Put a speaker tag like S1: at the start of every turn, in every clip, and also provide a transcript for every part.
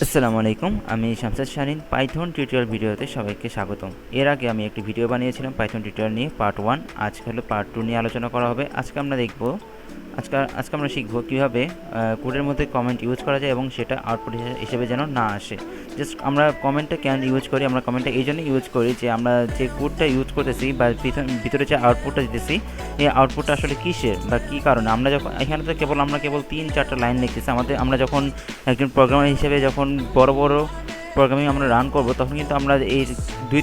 S1: আসসালামু আলাইকুম, আমি শামসাদ শানিন পাইথন টিউটোরিয়াল ভিডিওতে সবাইকে স্বাগতম। এর আগে আমি একটি ভিডিও বানিয়েছিলাম পাইথন টিউটোরিয়াল নিয়ে পার্ট 1। আজকে হলো পার্ট 2 নিয়ে আলোচনা করা হবে। আজকে আমরা শিখব কীভাবে কোডের মধ্যে কমেন্ট ইউজ করা যায় এবং সেটা আউটপুট হিসেবে যেন না আসে। জাস্ট আমরা কমেন্টটা কেন ইউজ করি, আমরা কমেন্টটা এই জন্য ইউজ করি যে আমরা যে কোডটা ইউজ করতেছি বা ভিতরে যে আউটপুটটা দিতেছি, এই আউটপুটটা আসলে কিসের বা কী কারণে। আমরা যখন এখানে তো আমরা কেবল 3-4টা লাইন লিখতেছি। আমরা যখন একজন প্রোগ্রামার হিসেবে যখন বড় বড় প্রোগ্রামিং আমরা রান করব, তখন কিন্তু আমরা এই দুই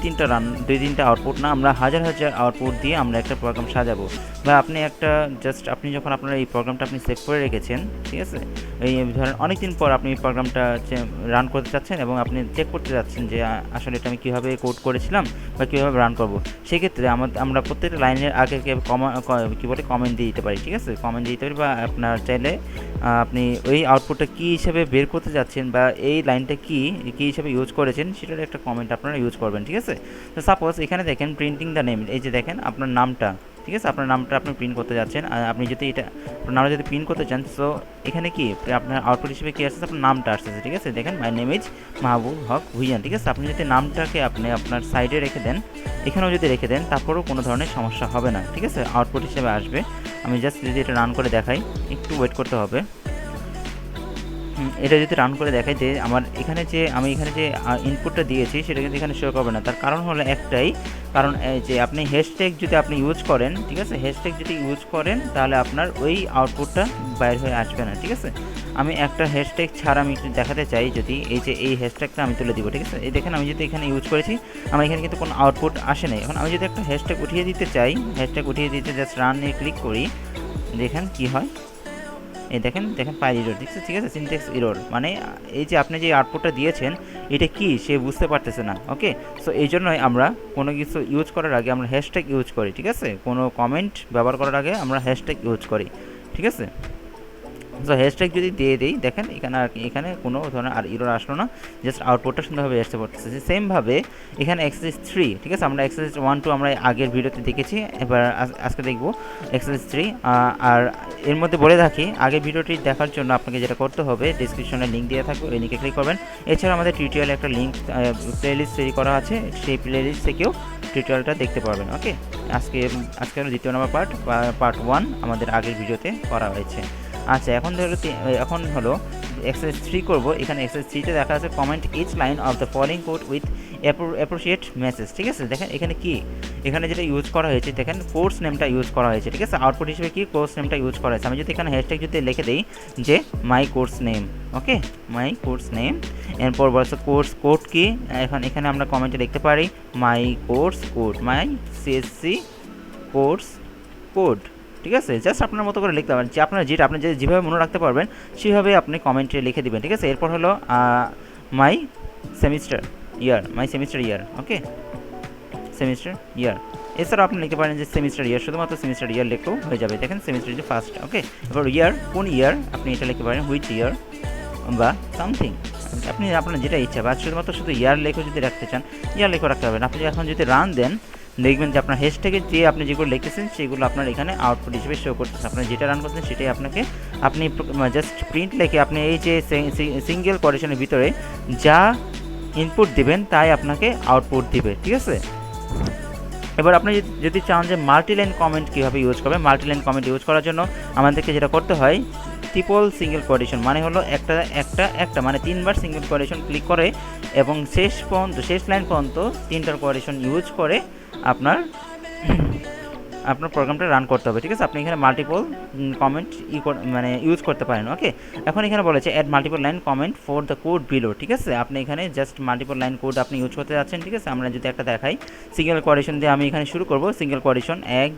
S1: তিনটা আউটপুট না, আমরা হাজার হাজার আউটপুট দিয়ে আমরা একটা প্রোগ্রাম সাজাবো। বা আপনি যখন আপনার এই প্রোগ্রামটা আপনি সেভ করে রেখেছেন, ঠিক আছে, এই ধরেন অনেক দিন পর আপনি প্রোগ্রামটা রান করতে চাচ্ছেন এবং আপনি চেক করতে যাচ্ছেন যে আসলে এটা আমি কীভাবে কোড করেছিলাম বা কীভাবে রান করব। সেক্ষেত্রে আমরা প্রত্যেকটা লাইনের আগে কমেন্ট দিয়ে দিতে পারি, ঠিক আছে, কমেন্ট দিয়ে দিতে পারি। বা আপনার চাইলে আপনি ওই আউটপুটটা কী হিসেবে বের করতে যাচ্ছেন বা এই লাইনটা কী হিসেবে ইউজ করেছেন সেটার একটা কমেন্ট আপনারা ইউজ করবেন, ঠিক আছে। তো সাপোজ এখানে দেখেন প্রিন্টিং দ্য নেম, এই যে দেখেন আপনার নামটা, ঠিক আছে, আপনার নামটা আপনি প্রিন্ট করতে যাচ্ছেন। আপনি যদি আপনার নামটা যদি প্রিন্ট করতে চান, সো এখানে কি আপনার আউটপুট হিসেবে কী আসছে, আপনার নামটা আসতেছে, ঠিক আছে। দেখেন মাই নেম ইজ মাহবুব হক ভুইয়ান, ঠিক আছে। আপনি যদি নামটাকে আপনি আপনার সাইডে রেখে দেন, এখানেও যদি রেখে দেন, তারপরেও কোনো ধরনের সমস্যা হবে না, ঠিক আছে, আউটপুট হিসেবে আসবে। আমি জাস্ট যদি এটা রান করে দেখাই, একটু ওয়েট করতে হবে। এটা যদি রান করে দেখাই যে আমি এখানে যে ইনপুটটা দিয়েছি সেটা কিন্তু এখানে শো করবে না। তার কারণ হলো একটাই, কারণ যে আপনি হ্যাশট্যাগ যদি আপনি ইউজ করেন, ঠিক আছে, হ্যাশট্যাগ যদি ইউজ করেন তাহলে আপনার ওই আউটপুটটা বাইর হয়ে আসবে না, ঠিক আছে। আমি একটা হ্যাশট্যাগ ছাড়া আমি একটু দেখাতে চাই, যদি এই হ্যাশট্যাগটা আমি তুলে দিব, ঠিক আছে। এই দেখেন আমি যদি এখানে ইউজ করেছি, আমার এখানে কিন্তু কোনো আউটপুট আসে নাই। এখন আমি যদি একটা হ্যাশট্যাগ উঠিয়ে দিতে চাই, হ্যাশট্যাগ উঠিয়ে দিতে জাস্ট রানে ক্লিক করি, দেখেন কি হয়। এই দেখেন ফাইল এরর, ঠিক আছে, সিনট্যাক্স এরর, মানে এই যে আপনি যে আউটপুটটা দিয়েছেন এটা কি সে বুঝতে পারতেছে না। ওকে, সো এই জন্যই আমরা কোনো কিছু ইউজ করার আগে আমরা হ্যাশট্যাগ ইউজ করি, ঠিক আছে, কোনো কমেন্ট ব্যবহার করার আগে আমরা হ্যাশট্যাগ ইউজ করি, ঠিক আছে। সো হ্যাশট্যাগ যদি দিয়ে দিই, দেখেন এখানে কোনো ধরনের আর এরর আসলো না, জাস্ট আউটপুটটা সুন্দরভাবে আসতে পারতেছে। সেমভাবে এখানে এক্সারসাইজ 3, ঠিক আছে, আমরা এক্সারসাইজ 1-2 আমরা আগের ভিডিওতে দেখেছি, এবার আজকে দেখব এক্সারসাইজ 3। আর এর মধ্যে বলে থাকি, আগের ভিডিওটি দেখার জন্য আপনাকে যেটা করতে হবে, ডিসক্রিপশনে লিঙ্ক দেওয়া থাকবে, ওই লিঙ্কে ক্লিক করবেন। এছাড়া আমাদের টিউটোরিয়ালে একটা লিঙ্ক প্লেলিস্ট তৈরি করা আছে, সেই প্লেলিস্ট থেকেও টিউটোরিয়ালটা দেখতে পারবেন। ওকে, আজকে হলো দ্বিতীয় নম্বর পার্ট 1 আমাদের আগের ভিডিওতে করা হয়েছে। আচ্ছা, এখন হলো এক্সারসাইজ 3 করব। এখানে এক্সারসাইজ 3তে দেখা আছে comment each line of the following code with appropriate message, ঠিক আছে। দেখেন এখানে যেটা ইউজ করা হয়েছে, দেখেন কোর্স নেমটা ইউজ করা হয়েছে, ঠিক আছে। আউটপুট হিসেবে কি কোর্স নেমটা ইউজ করা হয়েছে। আমি যদি এখানে হ্যাশট্যাগ যদি লিখে দিই যে মাই কোর্স নেম, ওকে, মাই কোর্স নেম, এরপর বলছে কোর্স কোড কি, এখানে আমরা কমেন্টে লিখতে পারি মাই কোর্স কোড, মাই সিএসসি কোর্স কোড, ঠিক আছে। জাস্ট আপনার মতো করে লিখতে পারেন, যে আপনি যেভাবে মনে রাখতে পারবেন সেভাবে আপনি কমেন্টে লিখে দিবেন, ঠিক আছে। এরপর হলো মাই সেমিস্টার ইয়ার, ওকে, সেমিস্টার ইয়ার। এছাড়াও আপনি লিখতে পারেন যে সেমিস্টার ইয়ার, শুধুমাত্র সেমিস্টার ইয়ার লিখলেও হয়ে যাবে। দেখেন সেমিস্টার যে ফার্স্ট, ওকে। এবার ইয়ার, কোন ইয়ার, আপনি এটা লিখতে পারেন হুইচ ইয়ার বা সামথিং, আপনার যেটা ইচ্ছা, বা শুধু ইয়ার লেখো যদি রাখতে চান ইয়ার লেখো রাখতে পারবেন। আপনি এখন যদি রান দেন, দেখবেন যে আপনার হ্যাশট্যাগে যে আপনি যেগুলো লিখেছেন সেগুলো আপনার এখানে আউটপুট হিসেবে শো করতেছে। আপনার যেটা রান করছেন সেটাই আপনি জাস্ট প্রিন্ট লিখে আপনি এই যে সিঙ্গেল কোটেশনের ভিতরে যা ইনপুট দিবেন তাই আপনাকে আউটপুট দিবে, ঠিক আছে। এবার আপনি যদি চান যে মাল্টিলাইন কমেন্ট কীভাবে ইউজ করবেন, মাল্টিলাইন কমেন্ট ইউজ করার জন্য আমাদেরকে যেটা করতে হয়, ট্রিপল সিঙ্গেল কোটেশন, মানে হলো একটা মানে 3বার সিঙ্গেল কোটেশন ক্লিক করে এবং শেষ লাইন পর্যন্ত 3টার কোটেশন ইউজ করে আপনার প্রোগ্রামটা রান করতে হবে, ঠিক আছে। আপনি এখানে মাল্টিপল কমেন্ট মানে ইউজ করতে পারেন, ওকে। এখন এখানে বলেছে add multiple line comment for the code below, ঠিক আছে। আপনি এখানে জাস্ট মাল্টিপল লাইন কোড আপনি ইউজ করতে যাচ্ছেন, ঠিক আছে। আমরা যদি একটা দেখাই, সিঙ্গেল কোটেশন দিয়ে আমি এখানে শুরু করব, সিঙ্গেল কোটেশন 1,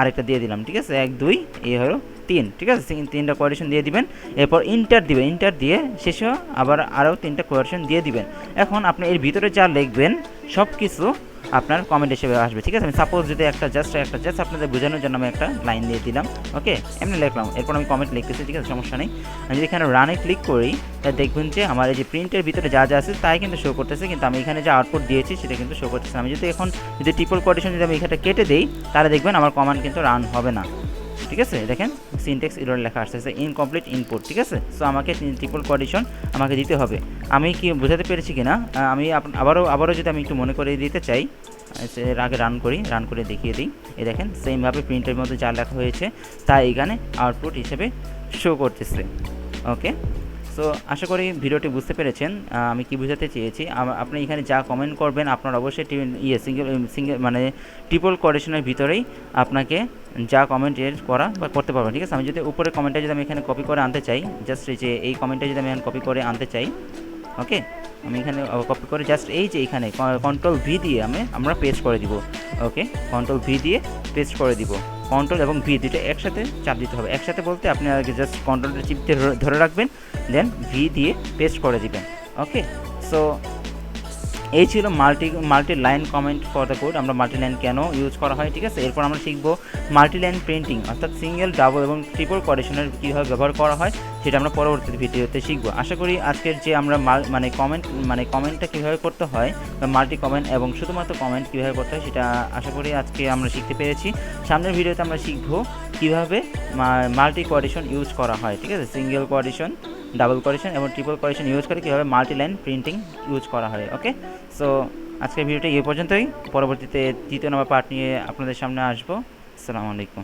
S1: আরেকটা দিয়ে দিলাম, ঠিক আছে, 1 2, এই হলো 3, ঠিক আছে। 3টা কোটেশন দিয়ে দিবেন, এরপর ইন্টার দিবেন, ইন্টার দিয়ে শেষে আবার আরও 3টা কোটেশন দিয়ে দিবেন। এখন আপনি এর ভিতরে যা লিখবেন সব কিছু আপনার কমেন্ট হিসেবে আসবে, ঠিক আছে। আমি সাপোজ যদি একটা জাস্ট আপনাদের বোঝানোর জন্য আমি একটা লাইন দিয়ে দিলাম, ওকে, এমনি লিখলাম, এরপর আমি কমেন্ট লিখতেছি, ঠিক আছে, সমস্যা নেই। আমি যদি এখানে রানে ক্লিক করি, তাহলে দেখবেন যে আমার এই যে প্রিন্টের ভিতরে যা আছে তাই কিন্তু শো করতেছে, কিন্তু আমি এখানে যে আউটপুট দিয়েছি সেটা কিন্তু শো করতেছে। আমি যদি ট্রিপল কোটেশন যদি আমি এখানে কেটে দিই, তাহলে দেখবেন আমার কমান্ড কিন্তু রান হবে না, ঠিক আছে, দেখেন সিনট্যাক্স এরর লেখা আসতেছে, ইনকমপ্লিট ইনপুট। ঠিক আছে, সো আমাকে ট্রিপল কোয়াডিশন আমাকে দিতে হবে। আমি কি বোঝাতে পেরেছি কিনা আমি আবারও যদি আমি একটু মনে করে দিতে চাই, এর আগে রান করে দেখিয়ে দিই। এই দেখেন সেমভাবে প্রিন্টের মধ্যে যা লেখা হয়েছে তা এখানে আউটপুট হিসেবে শো করতেছে। ওকে, সো আশা করি ভিডিওটি বুঝতে পেরেছেন আমি কি বোঝাতে চেয়েছি। আপনি এখানে যা কমেন্ট করবেন আপনার অবশ্যই সিঙ্গেল মানে ট্রিপল কোয়াড্রেশনের ভিতরেই আপনাকে যা কমেন্ট করা বা করতে পারবেন। ঠিক আছে, আমি যদি উপরে কমেন্টটা যদি আমি এখানে কপি করে আনতে চাই, জাস্ট এই যে এই কমেন্টটা যদি আমি এখন কপি করে আনতে চাই, ওকে, আমি এখানে কপি করে জাস্ট এই যে এখানে কন্ট্রোল ভি দিয়ে আমরা পেস্ট করে দিব। ওকে, কন্ট্রোল ভি দিয়ে পেস্ট করে দিব। কন্ট্রোল এবং ভি দুটো একসাথে চাপ দিতে হবে। একসাথে বলতে আপনি আগে জাস্ট কন্ট্রোলটা চিপতে ধরে রাখবেন, দেন ভি দিয়ে পেস্ট করে দিবেন। ওকে, সো এই ছিল multi line comment for the code. আমরা মাল্টি লাইন কেন ইউজ করা হয়, ঠিক আছে। এরপর আমরা শিখবো মাল্টি লাইন প্রিন্টিং, অর্থাৎ সিঙ্গেল, ডাবল এবং ট্রিপল কোয়াড্রেশনের কীভাবে ব্যবহার করা হয় সেটা আমরা পরবর্তী ভিডিওতে শিখবো। আশা করি আজকের যে আমরা কমেন্টটা কীভাবে করতে হয় বা মাল্টি কমেন্ট এবং শুধুমাত্র কমেন্ট কীভাবে করতে হয় সেটা আশা করি আজকে আমরা শিখতে পেরেছি। সামনের ভিডিওতে আমরা শিখবো কীভাবে মাল্টি কোয়াড্রেশন ইউজ করা হয়, ঠিক আছে। সিঙ্গেল কোয়াড্রেশন, ডাবল কোয়াড্রেশন এবং ট্রিপল কোয়াড্রেশন ইউজ করে কীভাবে মাল্টি লাইন প্রিন্টিং ইউজ করা হয়। ওকে, সো আজকের ভিডিওটা এই পর্যন্তই। পরবর্তীতে দ্বিতীয় নম্বর পার্ট নিয়ে আপনাদের সামনে আসবো। আসসালামু আলাইকুম।